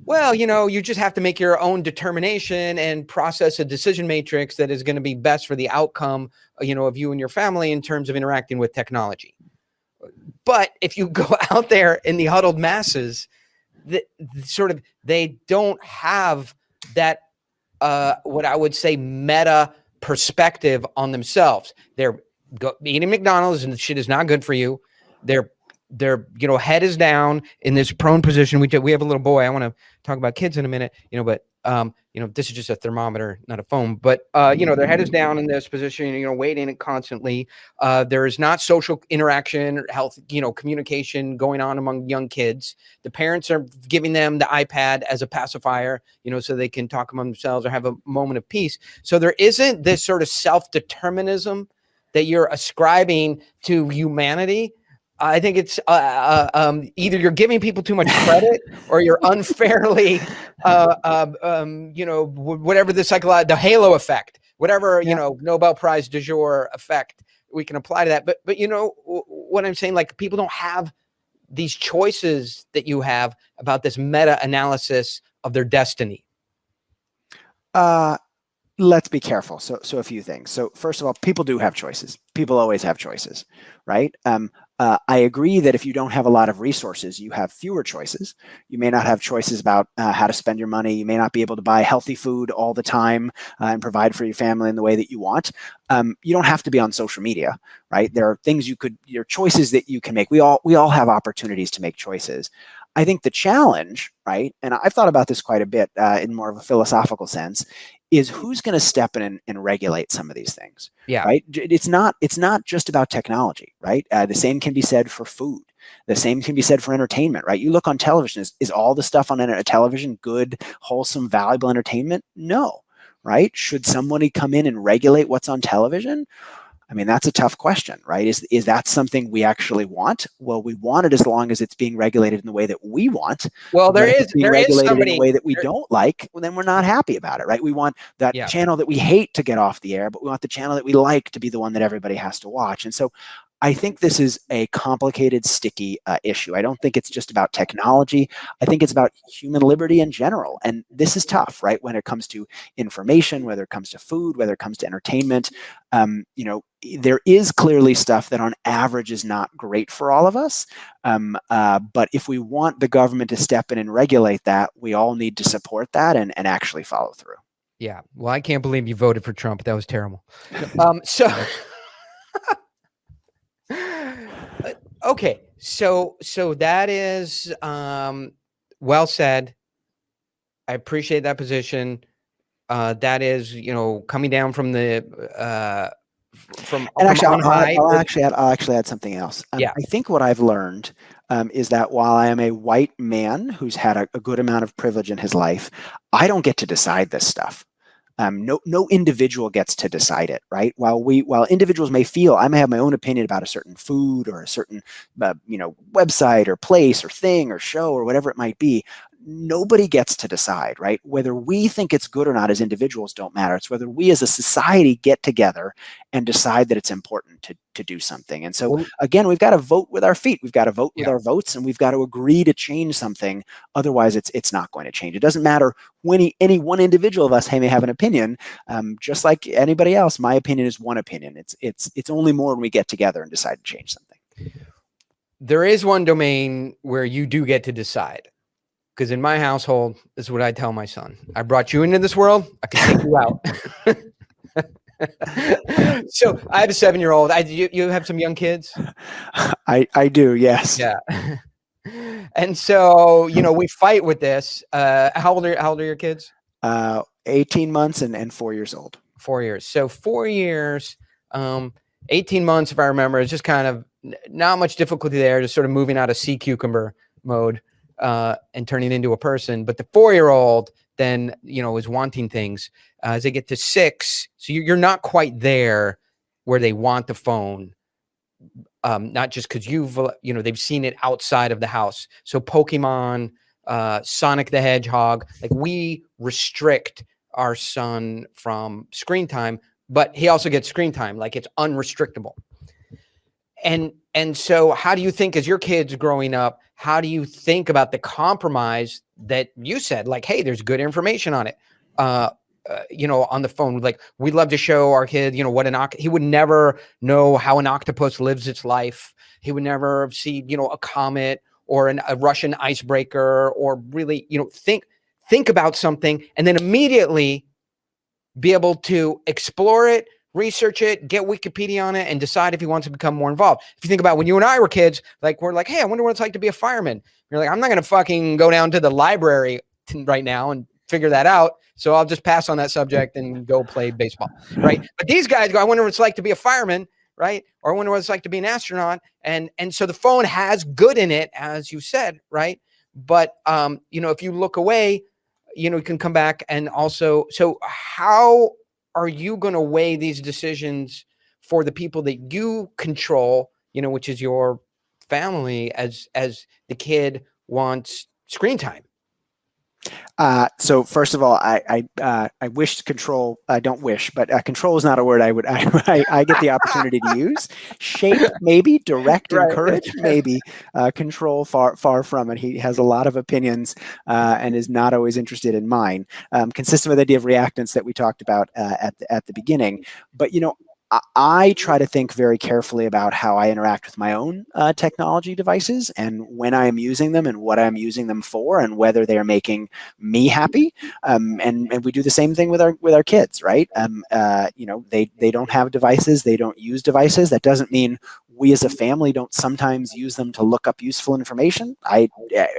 well, you just have to make your own determination and process a decision matrix that is going to be best for the outcome, of you and your family in terms of interacting with technology. But if you go out there in the huddled masses, they don't have that, what I would say, meta perspective on themselves. They're eating McDonald's and the shit is not good for you. Their head is down in this prone position. We have a little boy. I want to talk about kids in a minute, but this is just a thermometer, not a phone, but their head is down in this position, waiting constantly. There is not social interaction, health, communication going on among young kids. The parents are giving them the iPad as a pacifier, so they can talk among themselves or have a moment of peace. So there isn't this sort of self-determinism that you're ascribing to humanity. I think it's either you're giving people too much credit or you're unfairly, whatever the halo effect, whatever, Nobel Prize du jour effect, we can apply to that. But what I'm saying, like people don't have these choices that you have about this meta-analysis of their destiny. Let's be careful. So a few things. So first of all, people do have choices. People always have choices, right? I agree that if you don't have a lot of resources, you have fewer choices. You may not have choices about how to spend your money. You may not be able to buy healthy food all the time and provide for your family in the way that you want. You don't have to be on social media, right? There are things your choices that you can make. We all have opportunities to make choices. I think the challenge, right, and I've thought about this quite a bit in more of a philosophical sense, is who's going to step in and regulate some of these things. Yeah. Right. It's not just about technology, right? The same can be said for food. The same can be said for entertainment, right? You look on television, is all the stuff on television good, wholesome, valuable entertainment? No. Right. Should somebody come in and regulate what's on television? I mean, that's a tough question, right? Is that something we actually want? Well, we want it as long as it's being regulated in the way that we want. Well, there is regulated somebody in a way that we don't like. Well, then we're not happy about it, right? We want that channel that we hate to get off the air, but we want the channel that we like to be the one that everybody has to watch. And so, I think this is a complicated, sticky issue. I don't think it's just about technology. I think it's about human liberty in general. And this is tough, right? When it comes to information, whether it comes to food, whether it comes to entertainment, there is clearly stuff that on average is not great for all of us. But if we want the government to step in and regulate that, we all need to support that and actually follow through. Yeah. Well, I can't believe you voted for Trump. That was terrible. Okay. So that is well said. I appreciate that position. That is, coming down from the and actually, on high. I'll actually add something else. Yeah. I think what I've learned is that while I am a white man who's had a good amount of privilege in his life, I don't get to decide this stuff. No individual gets to decide it, right? While individuals may feel I may have my own opinion about a certain food or a certain website or place or thing or show or whatever it might be, nobody gets to decide, right? Whether we think it's good or not as individuals don't matter. It's whether we as a society get together and decide that it's important to do something. And so again, we've got to vote with our feet. We've got to vote with our votes, and we've got to agree to change something. Otherwise, it's not going to change. It doesn't matter when any one individual of us may have an opinion. Just like anybody else, my opinion is one opinion. It's only more when we get together and decide to change something. There is one domain where you do get to decide. Because in my household, this is what I tell my son. I brought you into this world. I can take you out. So I have a 7-year-old. You have some young kids? I do, yes. Yeah. And so, we fight with this. How old are your kids? 18 months and 4 years old. 4 years. So 4 years, 18 months, if I remember, is just kind of not much difficulty there, just sort of moving out of sea cucumber mode. And turning into a person. But the 4-year-old then, is wanting things as they get to 6. So you're not quite there where they want the phone. Not just because they've seen it outside of the house. So Pokemon, Sonic the Hedgehog, like we restrict our son from screen time, but he also gets screen time. Like it's unrestrictable. And so how do you think, as your kids growing up, how do you think about the compromise that you said, like, hey, there's good information on it, on the phone? Like, we'd love to show our kid, he would never know how an octopus lives its life. He would never see, a comet or a Russian icebreaker, or really, think about something and then immediately be able to explore it, research it, get Wikipedia on it, and decide if he wants to become more involved. If you think about when you and I were kids, like we're like, hey, I wonder what it's like to be a fireman. You're like, I'm not going to fucking go down to the library right now and figure that out. So I'll just pass on that subject and go play baseball, right? But these guys go, I wonder what it's like to be a fireman, right? Or I wonder what it's like to be an astronaut. And so the phone has good in it, as you said, right? But, if you look away, you can come back. And also, so how are you going to weigh these decisions for the people that you control, which is your family, as the kid wants screen time? So first of all, I wish control. I don't wish, but control is not a word I get the opportunity to use. Shape, maybe. Direct, Right. encourage, maybe. Control, far from it. He has a lot of opinions and is not always interested in mine. Consistent with the idea of reactance that we talked about at the beginning. But I try to think very carefully about how I interact with my own technology devices and when I am using them and what I'm using them for and whether they are making me happy. And we do the same thing with our kids, right? They don't have devices, they don't use devices. That doesn't mean we as a family don't sometimes use them to look up useful information. I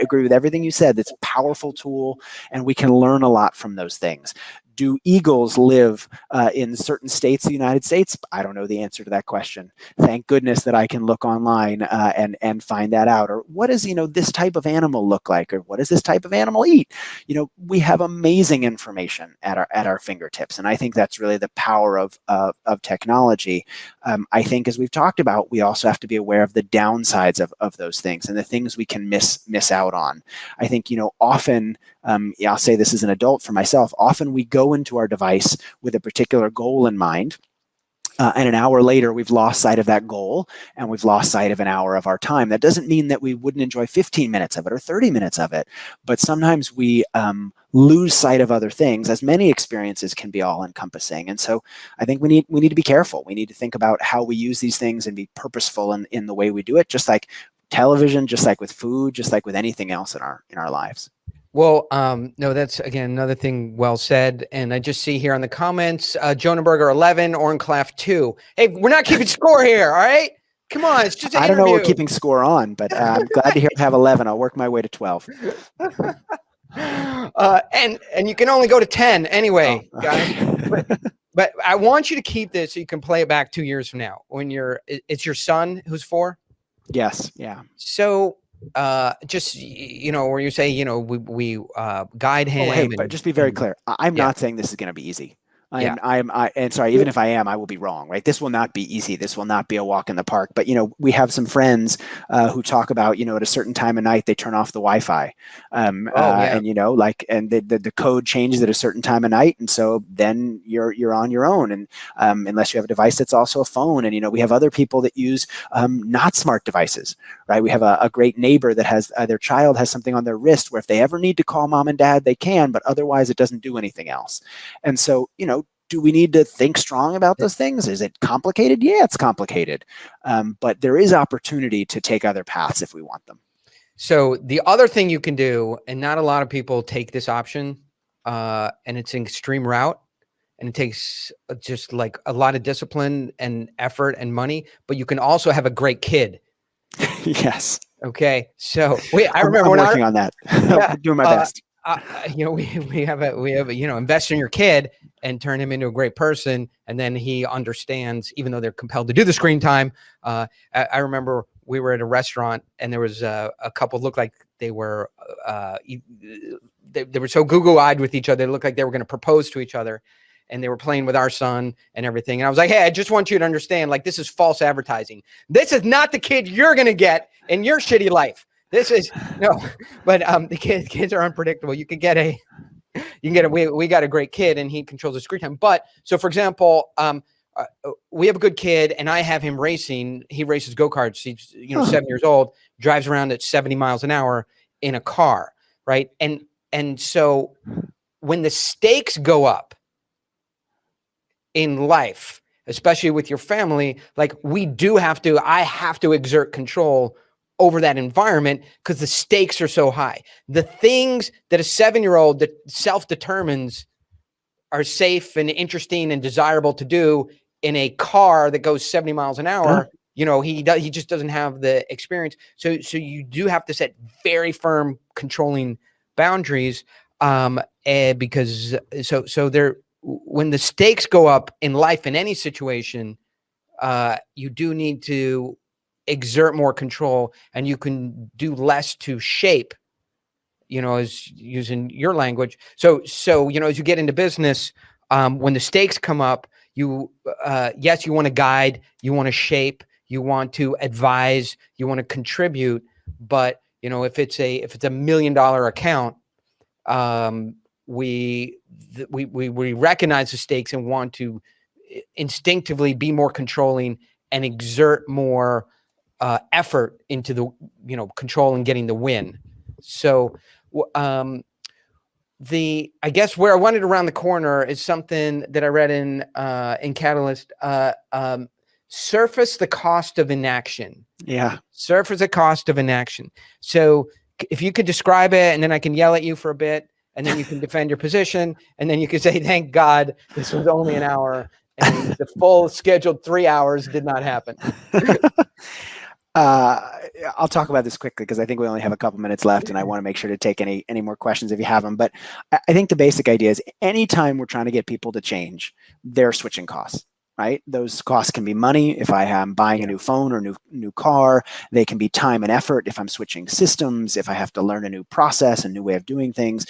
agree with everything you said. It's a powerful tool, and we can learn a lot from those things. Do eagles live in certain states of the United States? I don't know the answer to that question. Thank goodness that I can look online and find that out. Or what does this type of animal look like? Or what does this type of animal eat? We have amazing information at our fingertips, and I think that's really the power of technology. I think, as we've talked about, we also have to be aware of the downsides of those things and the things we can miss out on. I think often. I'll say this as an adult for myself. Often we go into our device with a particular goal in mind. And an hour later, we've lost sight of that goal and we've lost sight of an hour of our time. That doesn't mean that we wouldn't enjoy 15 minutes of it or 30 minutes of it, but sometimes we lose sight of other things, as many experiences can be all encompassing. And so I think we need to be careful. We need to think about how we use these things and be purposeful in the way we do it, just like television, just like with food, just like with anything else in our lives. Well, no, that's again another thing well said. And I just see here on the comments, Jonah Berger 11, Oren Klaff 2. Hey, we're not keeping score here, all right? Come on, it's just an I don't know interview. what we're keeping score on, but I'm glad to hear I have 11. I'll work my way to 12. And you can only go to 10 anyway, guys. But I want you to keep this so you can play it back 2 years from now when it's your son who's 4. Yes. Yeah. So just, where you say, we guide him. Oh, hey, but just be very clear. I'm not saying this is going to be easy. And sorry, even if I am, I will be wrong, right? This will not be easy. This will not be a walk in the park. But, we have some friends who talk about, at a certain time of night, they turn off the Wi-Fi. And, the code changes at a certain time of night. And so then you're on your own. And unless you have a device that's also a phone. And, we have other people that use not smart devices, right? We have a great neighbor that has their child has something on their wrist where if they ever need to call mom and dad, they can, but otherwise it doesn't do anything else. And so, do we need to think strong about those things? Is it complicated? Yeah, it's complicated. But there is opportunity to take other paths if we want them. So the other thing you can do, and not a lot of people take this option, and it's an extreme route, and it takes just like a lot of discipline and effort and money, but you can also have a great kid. Yes. Okay. So I remember I'm working on that. I'm doing my best. We have invest in your kid and turn him into a great person. And then he understands, even though they're compelled to do the screen time. I remember we were at a restaurant and there was a couple looked like they were, they were so Google-eyed with each other. It looked like they were going to propose to each other. And they were playing with our son and everything. And I was like, hey, I just want you to understand, like, this is false advertising. This is not the kid you're going to get in your shitty life. This is but the kids are unpredictable. We got a great kid and he controls the screen time. But so for example, we have a good kid and I have him racing. He races go-karts. He's 7 years old, drives around at 70 miles an hour in a car. Right. And so when the stakes go up in life, especially with your family, like I have to exert control over that environment because the stakes are so high. The things that a 7-year-old that self-determines are safe and interesting and desirable to do in a car that goes 70 miles an hour, he just doesn't have the experience. So you do have to set very firm controlling boundaries because when the stakes go up in life in any situation, you do need to exert more control and you can do less to shape, as using your language. So, as you get into business, when the stakes come up, yes, you want to guide, you want to shape, you want to advise, you want to contribute. But, if it's a $1 million account, we recognize the stakes and want to instinctively be more controlling and exert more effort into the control and getting the win. So I guess where I wanted around the corner is something that I read in Catalyst. Surface the cost of inaction. Yeah. Surface the cost of inaction. So if you could describe it, and then I can yell at you for a bit, and then you can defend your position, and then you can say, thank God this was only an hour, and the full scheduled 3 hours did not happen. I'll talk about this quickly because I think we only have a couple minutes left and I want to make sure to take any more questions if you have them. But I think the basic idea is anytime we're trying to get people to change, they're switching costs, right? Those costs can be money if I am buying a new phone or new car. They can be time and effort if I'm switching systems, if I have to learn a new process, a new way of doing things.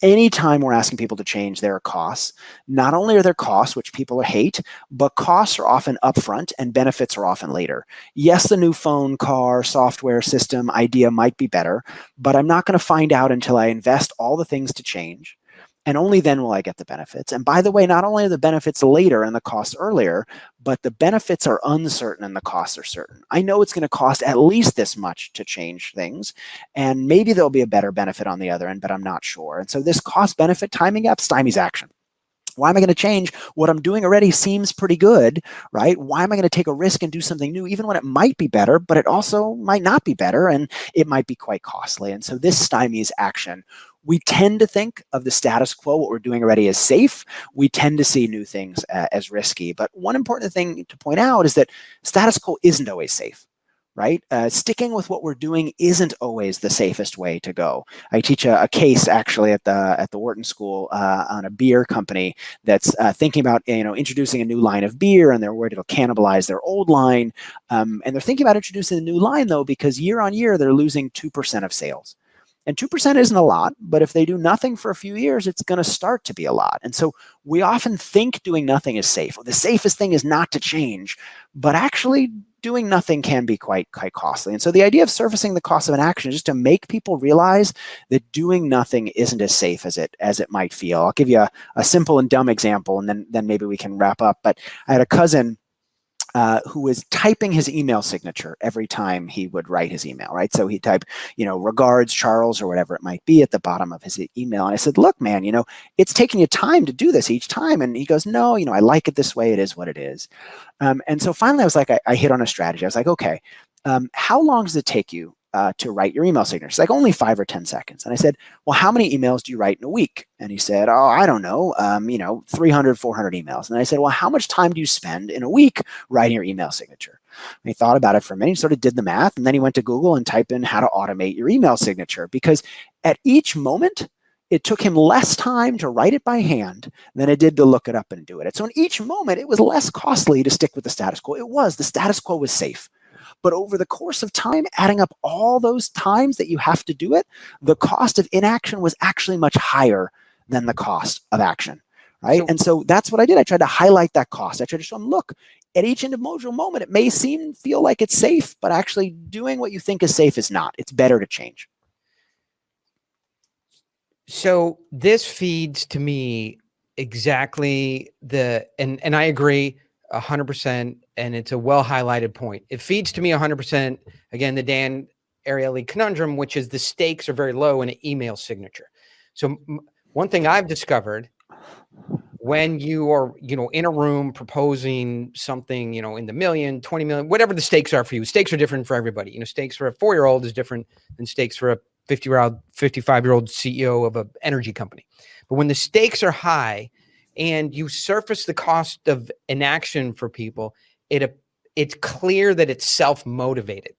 Anytime we're asking people to change, there are costs. Not only are there costs, which people hate, but costs are often upfront and benefits are often later. Yes, the new phone, car, software, system, idea might be better, but I'm not going to find out until I invest all the things to change. and only then will I get the benefits. And by the way, not only are the benefits later and the costs earlier, but the benefits are uncertain and the costs are certain. I know it's going to cost at least this much to change things, and maybe there'll be a better benefit on the other end, but I'm not sure. And so this cost benefit timing gap stymies action. Why am I going to change what I'm doing already seems pretty good, right? Why am I going to take a risk and do something new, even when it might be better, but it also might not be better, and it might be quite costly? And so this stymies action. We tend to think of the status quo, what we're doing already, as safe. We tend to see new things as risky. But one important thing to point out is that status quo isn't always safe. Right? Sticking with what we're doing isn't always the safest way to go. I teach a case actually at the Wharton School on a beer company that's thinking about introducing a new line of beer, and they're worried it'll cannibalize their old line. And they're thinking about introducing a new line though, because year on year they're losing 2% of sales. And 2% isn't a lot, but if they do nothing for a few years, it's going to start to be a lot. And so we often think doing nothing is safe. Well, the safest thing is not to change, but actually doing nothing can be quite costly. And so the idea of surfacing the cost of an action is just to make people realize that doing nothing isn't as safe as it might feel. I'll give you a simple and dumb example, and then maybe we can wrap up. But I had a cousin who was typing his email signature every time he would write his email, right? So he'd type, regards, Charles, or whatever it might be at the bottom of his email. And I said, look, man, it's taking you time to do this each time. And he goes, no, I like it this way. It is what it is. And so finally I was like, I hit on a strategy. I was like, okay, how long does it take you to write your email signature? It's like only 5 or 10 seconds. And I said, well, how many emails do you write in a week? And he said, oh, I don't know, 300, 400 emails. And I said, well, how much time do you spend in a week writing your email signature? And he thought about it for a minute, he sort of did the math, and then he went to Google and typed in how to automate your email signature, because at each moment, it took him less time to write it by hand than it did to look it up and do it. So in each moment, it was less costly to stick with the status quo. The status quo was safe. But over the course of time, adding up all those times that you have to do it, the cost of inaction was actually much higher than the cost of action, right? And so that's what I did. I tried to highlight that cost. I tried to show them, look, at each individual moment, it may feel like it's safe, but actually doing what you think is safe is not. It's better to change. So this feeds to me exactly and I agree 100%, and it's a well highlighted point. It feeds to me 100%, again, the Dan Ariely conundrum, which is the stakes are very low in an email signature. So one thing I've discovered, when you are, in a room proposing something, in the million, 20 million, whatever the stakes are for you, stakes are different for everybody. Stakes for a 4-year-old is different than stakes for a 55-year-old CEO of an energy company. But when the stakes are high and you surface the cost of inaction for people, it's clear that it's self-motivated.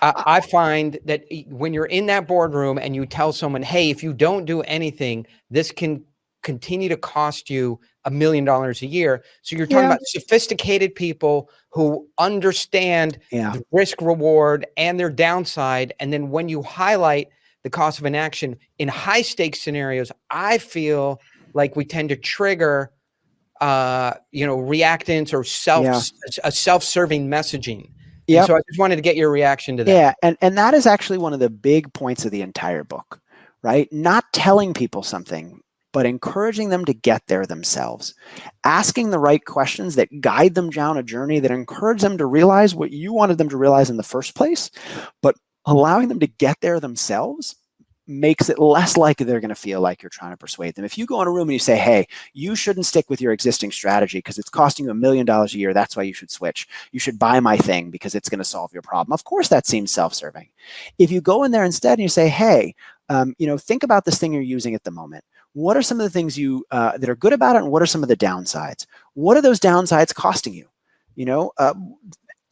I find that when you're in that boardroom and you tell someone, hey, if you don't do anything, this can continue to cost you $1 million a year. So you're talking about sophisticated people who understand the risk reward and their downside. And then when you highlight the cost of inaction in high stakes scenarios, I feel like we tend to trigger, reactance or self-serving messaging. Yeah. So I just wanted to get your reaction to that. Yeah. And that is actually one of the big points of the entire book, right? Not telling people something, but encouraging them to get there themselves. Asking the right questions that guide them down a journey that encourage them to realize what you wanted them to realize in the first place, but allowing them to get there themselves makes it less likely they're going to feel like you're trying to persuade them. If you go in a room and you say, hey, you shouldn't stick with your existing strategy because it's costing you $1 million a year, that's why you should switch. You should buy my thing because it's going to solve your problem. Of course, that seems self-serving. If you go in there instead and you say, hey, think about this thing you're using at the moment. What are some of the things that are good about it, and what are some of the downsides? What are those downsides costing you?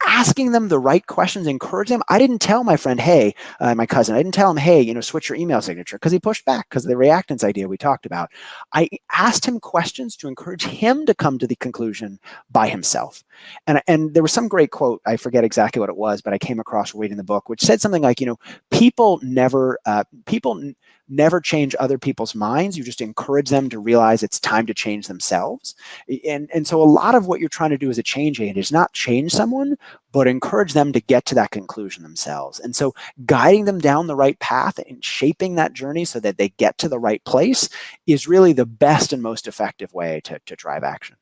Asking them the right questions, encourage them. I didn't tell my friend, hey, my cousin, I didn't tell him, hey, switch your email signature, because he pushed back because of the reactance idea we talked about. I asked him questions to encourage him to come to the conclusion by himself. And there was some great quote, I forget exactly what it was, but I came across reading the book, which said something like, people never change other people's minds. You just encourage them to realize it's time to change themselves. And so a lot of what you're trying to do as a change agent is not change someone, but encourage them to get to that conclusion themselves. And so guiding them down the right path and shaping that journey so that they get to the right place is really the best and most effective way to drive action.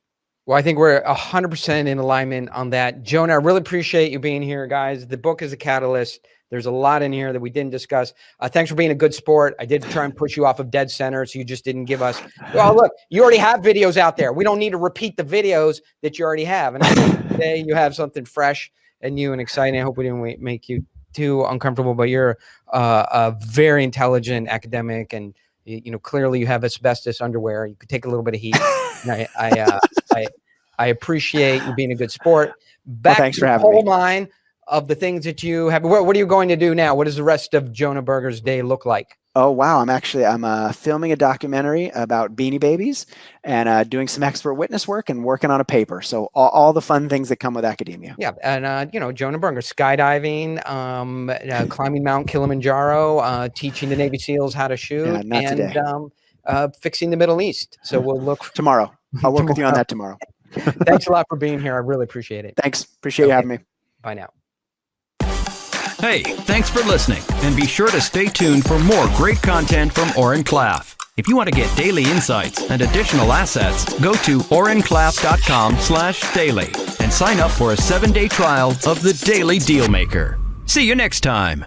Well, I think we're 100% in alignment on that. Jonah, I really appreciate you being here, guys. The book is a catalyst. There's a lot in here that we didn't discuss. Thanks for being a good sport. I did try and push you off of dead center, so you just didn't give us. Well, look, you already have videos out there. We don't need to repeat the videos that you already have. And I think today you have something fresh and new and exciting. I hope we didn't make you too uncomfortable, but you're a very intelligent academic, and clearly you have asbestos underwear. You could take a little bit of heat. I appreciate you being a good sport. Back thanks to for the having whole me. line of the things that you have. What are you going to do now? What does the rest of Jonah Berger's day look like? Oh, wow. I'm filming a documentary about Beanie Babies and doing some expert witness work and working on a paper. So all the fun things that come with academia. Yeah. And, Jonah Berger, skydiving, climbing Mount Kilimanjaro, teaching the Navy SEALs how to shoot, fixing the Middle East. So we'll look tomorrow. I'll work with you on that tomorrow. Thanks a lot for being here. I really appreciate it. Thanks. Appreciate you having me. Bye now. Hey, thanks for listening, and be sure to stay tuned for more great content from Oren Klaff. If you want to get daily insights and additional assets, go to orenclaff.com/daily and sign up for a 7-day trial of the Daily Dealmaker. See you next time.